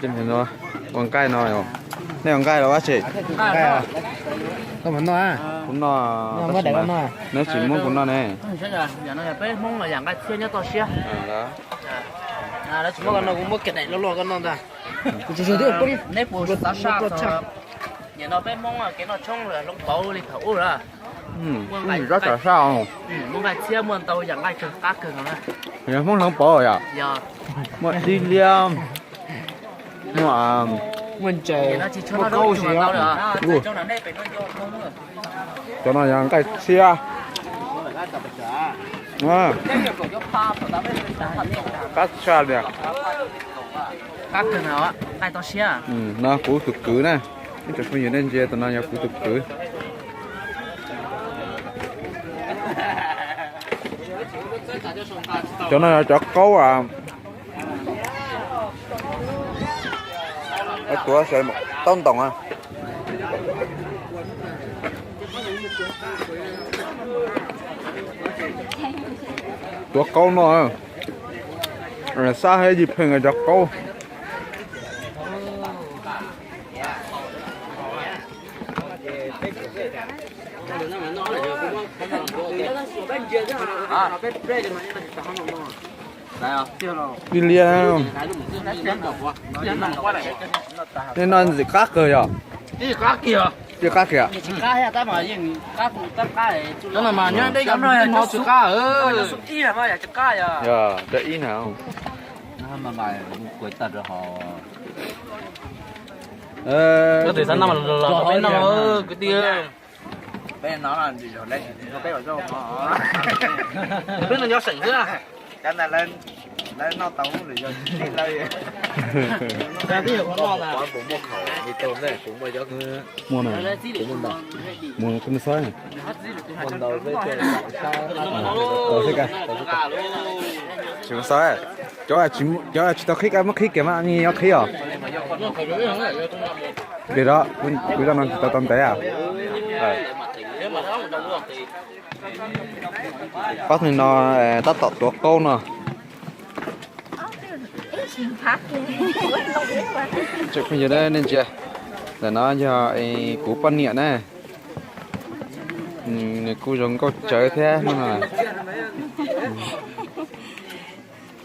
Chừng hình rồi, con cay nói rồi. Này con cay là bác chị. Cay à? Không muốn nói à? Cũng nó. Mới để con nói. Nếu chỉ muốn cũng nó này. Chắc là giờ nó là bé mong là dạng cái xe nhất to xe. Đó. À đó chúng con nó cũng mất cái này nó con nó ra. Chỉ tiếp con. Nếp bùn tao sa rồi. Giờ nó bé mong là cái nó trong là nó bầu đi thấu rồi. Rất là sao? Muốn cái xe muốn tao dạng cái cá cứng rồi. Giờ muốn không bỏ rồi à? Giờ. Mọi đi liam. Mà Mình chơi. Nó chỉ cho nó đâu mà tao được. Cho nó nếp phải nó vô không rồi. cho nó dạng cái xe. À. Cắt xa nè. Cá cứng nào á? Cái to xe. Nó củ thực cử nè. Cái chỗ bây giờ nên chơi tụi nó củ thực cử. Cho nó cho câu à. Cái của sẽ một tông tổng à. Cho câu nó. Rồi xa hay gì phình cho câu. Đi liền không? Nên nó gì cá cơ à? Cái cá kìa. Cái cá kìa. Cá hay ta mà những cá phụ tất cá này. Nó là mà nhá đây cái này nó sụt cá nó sụt ít là mà ya cá ya. Dạ, để ý nào. mà bài cuối tật rồi họ Có thể sẵn mà là bên nó cái tia. bên nó là gì rồi đây nó bé ở đâu mà Bên nó nhỏ sỉnh nữa. cái này lên nó tấu để cho đi lấy Ra tí được nó là. cũng một khẩu đi tôm đây cũng bây giờ mua này, mua cái xoay này. còn đầu với chơi sao Thế cả. Chúng xoay. Cho chỉ tao khích em mất khích kìa mà anh khích à? Để đó, cứ ra nó tao tao té à? Bắt thì nó tắt tọt tuột câu nè. Chụp bây giờ đây nên chưa? Để nó cho củ pan nhện này. Củ giống có chơi thế nên là.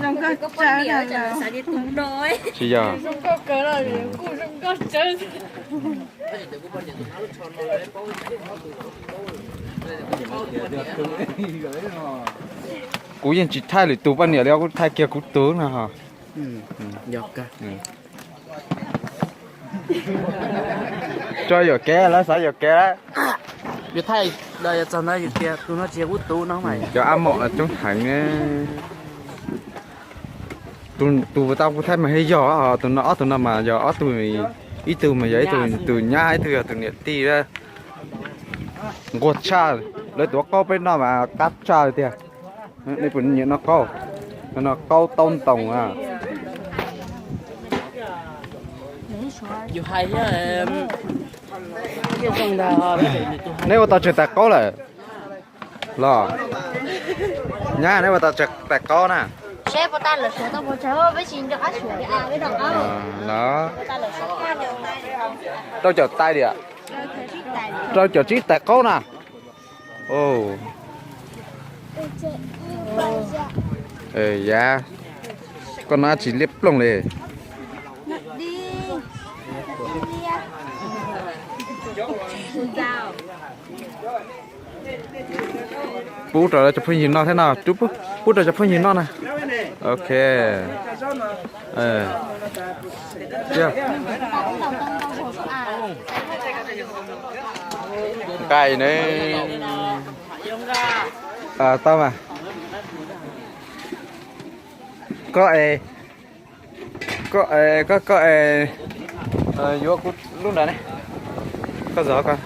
Rong có chơi là sao đi tung đôi. Chỉ giờ. Rong có cỡ là cụ rong có chơi. Cú yên chỉ thay lại tụ pan nhện đeo cú thay kia cú tướng nè hả? Dọc cả. Cho giờ ké lá sao giờ ké lá. Biết thay đây cho nó gì kia tụi nó chia út tú nó mày. Cho ăn mọ là trong thành tụi tao cũng thấy mà hay gió tụi nó mà gió tụi ý từ mà giấy từ nhà ấy từ nhiệt ti ra gột cha lấy tụi câu bên nó mà cắt cha rồi kìa đây cũng như nó câu tông tổng à Dù hay á em kia xong là nếu mà tao chơi tạc câu là lo nhá nếu mà tao chơi tạc câu nè Sẽ bắt ta là số tao muốn chơi với xin cho các số à với đồng áo. đó Ta là số qua đường này. tao chờ tay đi ạ tao chờ chiếc tạc câu nè ồ dạ con nó chỉ liếp lông này Đi. Sao? bố trở lại chụp hình nó thế nào chút bố trở chụp hình nó này ok chưa cày này à tao mà có vô lúc này này có gió coi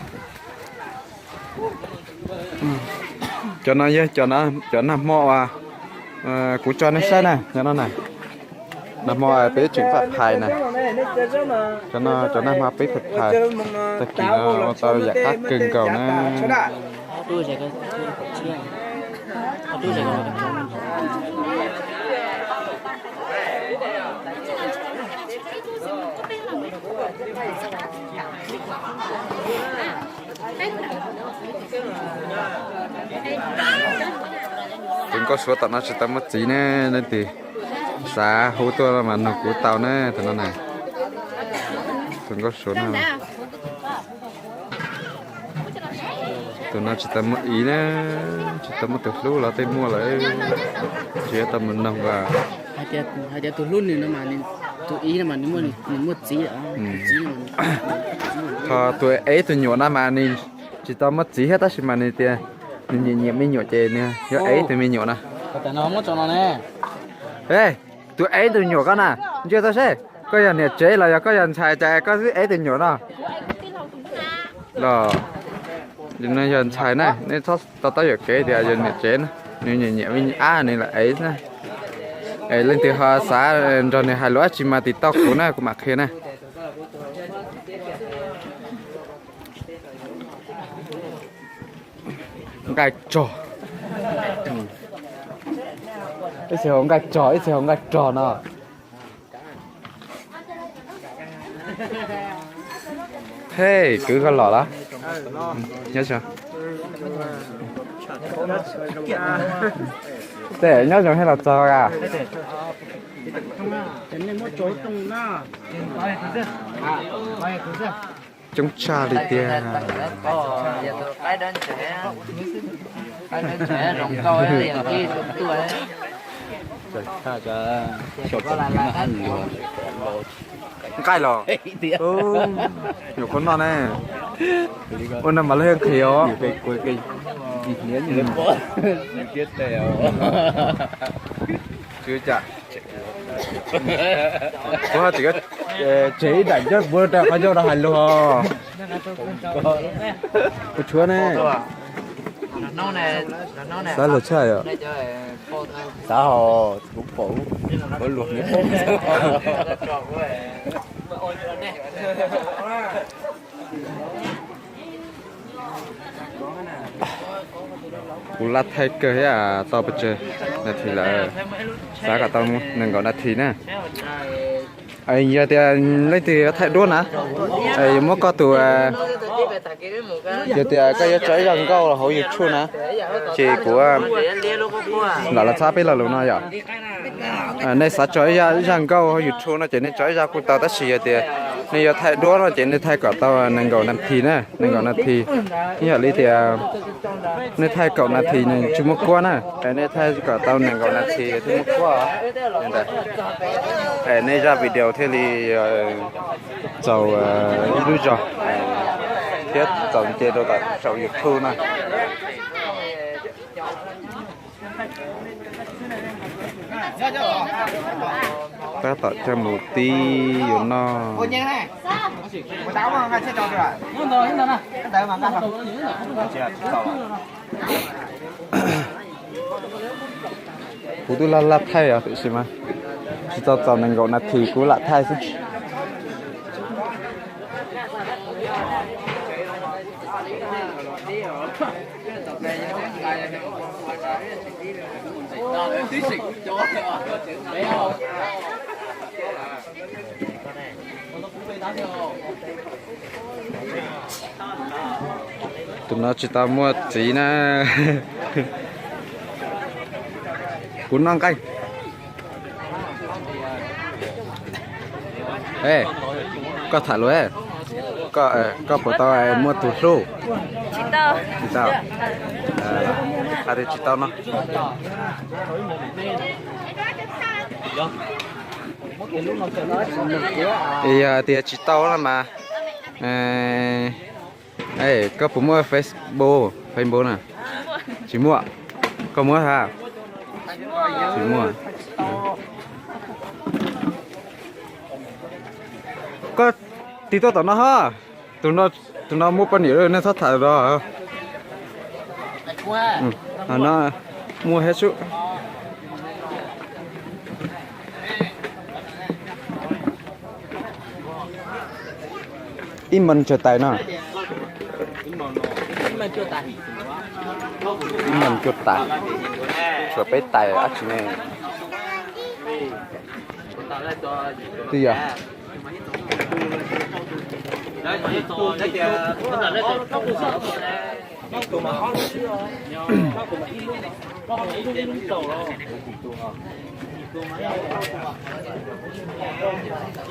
cho nó với cho nó mò cũng cho nó sát nè cho nó này nó mò bé chuyển phát thải này cho nó mà bé phát thải tất nhiên nó tao giặt các cưng cầu nó tôi sẽ cái chia tôi sẽ cái đừng có số tao nó chỉ tao mất gì nè nên thì xã hỗ tôi mà nó của tao nè thì nó này đừng có số nào tụi nó chỉ tao mất ý nè chỉ tao mất từ lúc là tao mua lại chỉ tao mình nông và hai đứa tụi luôn này nó mà nên tụi ý là mà nếu mà mình mua gì đó gì mà thọ tụi ấy tụi nhỏ nó mà nên chỉ tao mất gì hết á chỉ mà nên tiền nên nhẹ mình nhỏ chơi nè nhớ ấy tụi mình nhỏ nè tại nó không cho nó nè ê tụi ấy tụi nhỏ con à chưa tao xem có dân nhiệt chế là có dân xài chạy có ấy tụi nhỏ nè rồi nhưng mà dân xài này nên tao tao được cái thì dân nhiệt chế nè nên nhẹ mình này là ấy nè ấy lên từ hoa xã rồi này hai lúa chỉ mà thì tao cũng nè cũng mặc kia nè gạch trò cái xe hồng gạch trò cái xe hồng gạch trò nào thế cứ con lọ đó nhớ chưa để nhớ chưa hay là trò à chúng cha đi tiền cái đơn trẻ rộng coi liền kia tôi cái lò nhiều con non nè ôn nằm mà lên khéo cái nhớ như chết tèo chưa chặt có chỉ có chế đánh cho vừa ra phải cho nó hành luôn có chúa nè nó nè sao lột chơi à xã hội cũng phụ có luộc nữa cú lát thay cơ ấy à tao bây giờ là thì là giá cả tao nên gọi là thì nè anh giờ thì lấy thì thay đua nè ai mới có tụ giờ thì cái trái răng câu là hậu dịch chu nè chỉ của là sao bây giờ luôn nói vậy này sao trái răng câu hậu dịch chu nó chỉ nên trái ra của tao tất xì thì nên giờ thay đua nó chỉ nên thay cả tao nên gọi là thì nè nên gọi là thì như là thì nên thay cậu là thì nên chú mua qua nè cái nên thay cả tao nên gọi là thì chú mua qua nên đây cái nên ra video thế thì giàu ít rồi thiết giàu chế độ tại giàu YouTube này ta tạo cho một tí vô nó cú tôi là thay à tự xem mà chỉ tao tao nên gọi là thì cú là thay chứ tụi nó chỉ tao mua chỉ nè cuốn non canh ê có thả lúa có của tao mua tủ số chỉ tao à thì chỉ tao nó thì chỉ tao là mà ấy có phụ mua Facebook nè chỉ mua có mua hả chỉ mua có tí tôi tao nó ha tụi nó mua con nhiều nên thoát thải rồi nó mua hết số im mình chờ tay nè nhầm chuột tải chuột bé tải á chị này gì à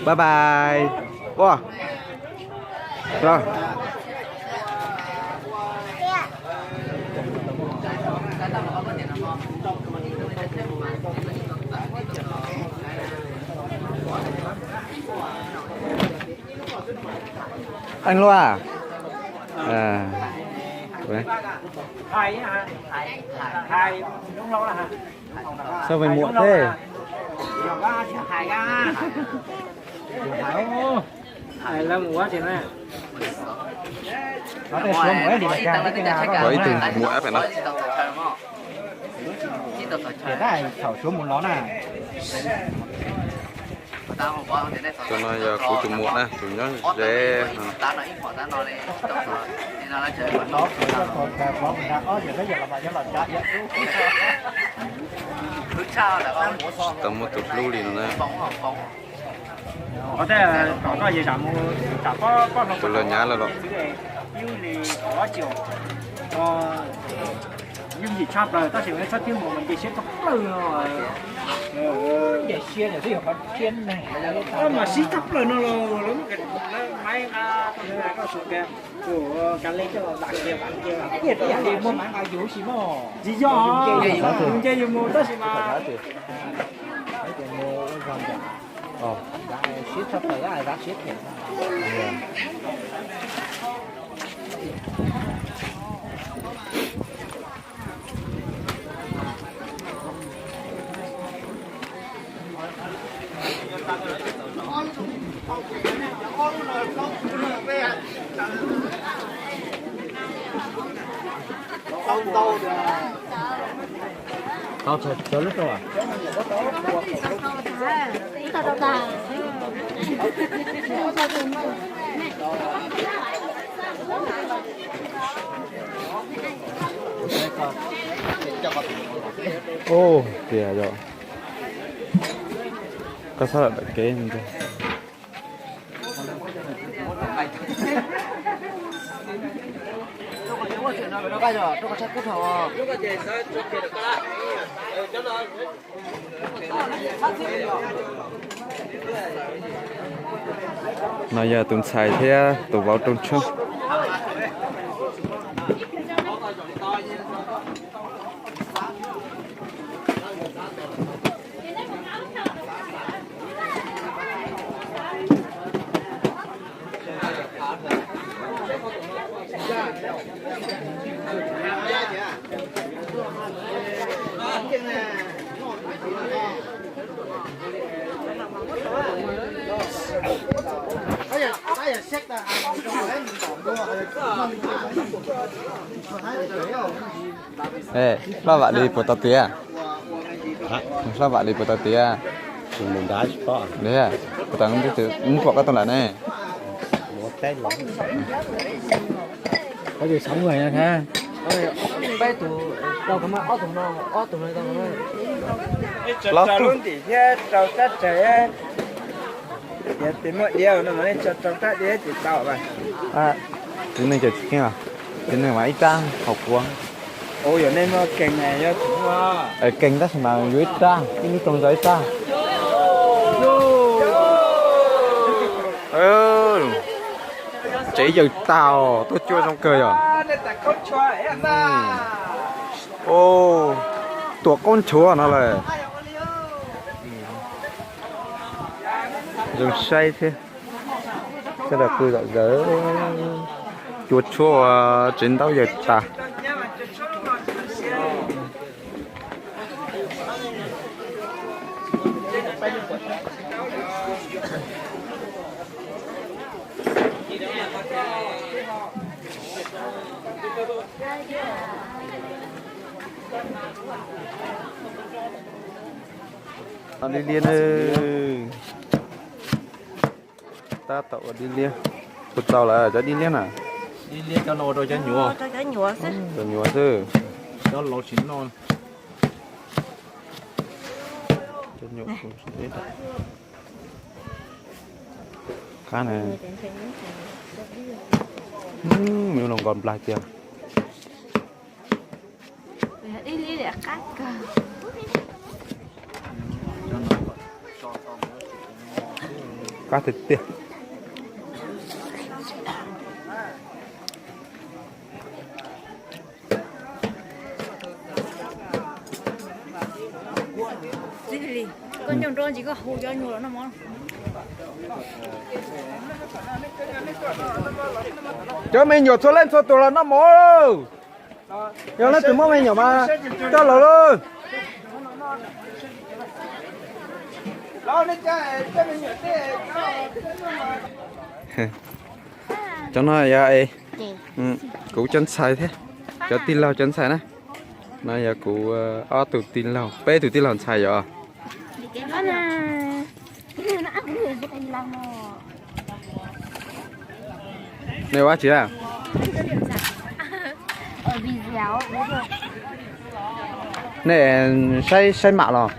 bye bye wow rồi anh Loa à đấy. Sao mày muộn thế? Hải Lâm quá trời này. Nó xuống mỗi đi Có ý tưởng muộn phải nói. để này thảo xuống một nó này Cho nó giờ cuối cùng muộn á, chúng nó dễ. nó còn cả có mình đã có giờ bây giờ là mà cho lọt chạy Tầm một chút lưu liền này. Có thể là có gì chẳng có Tôi là nhá là rồi. như thì có chiều nhưng gì chắp rồi ta chỉ phải phát tiếng một mình chỉ xếp thấp rồi để xuyên ở đây có xuyên này mà xí thấp rồi nó lớn cái máy có sụp kìa của cái lấy cho bạn kia nhiệt thì mua bán bao nhiêu xí mò gì do dùng chơi dùng mua đó xí mà xít sắp tới ai đã xít thì tao chờ lúc đâu à tao tao tao Ô, kìa rồi. Có sao lại kế như thế? Nói giờ tuần xài thế tụi vào trong chung. Ê, sao bạn đi của tao tía? Sao bạn đi của tao tía? mình đá sport Đấy à? Của tao không biết từ của các tao lại này. một cái lắm có gì sống người nha ha bé tụ đâu có mà ó tụ này đâu có Lót luôn thì thế trâu tát trẻ giờ tìm mọi điều nó nói trâu tát đi thì tao vậy à, cái này chỉ cái nào? Cái này mà ít trang học quá. ôi giờ nên mà kèn này cho chúng Ở kênh đó mà dưới trang, cái nước trong giấy trang. Chỉ giờ tao, tôi chưa trong cười rồi. Ô, tụi con chúa nó là dùng say thế. Thế là cười gọi dở chuột chua chiến đấu giờ ta. Đi liên ơi, ta tàu đi liên, một tàu là cho đi liên à? đi liên cho nồi rồi cho nhùa cho cái nhựa xích Cho nhúa chứ. cho lẩu chín non cho nhậu cũng sẽ đấy cá này mình lòng còn lại chưa đi đi để cắt cơ. cá thịt tiệt con nhung trôn chỉ có hù cho nhung nó món. cho mình nhổ số lên số tụi là nó mỏ đâu giờ nó tụi mình nhổ mà cho lẩu luôn cho nó giờ ấy cụ chân xài thế cho tin lao chân xài nè nó giờ cụ ở tụi tin lao bé tụi tin lao xài rồi Nó ăn người cái anh làm mò. này quá chị à Vì dẻo đấy thôi. này say mạ rồi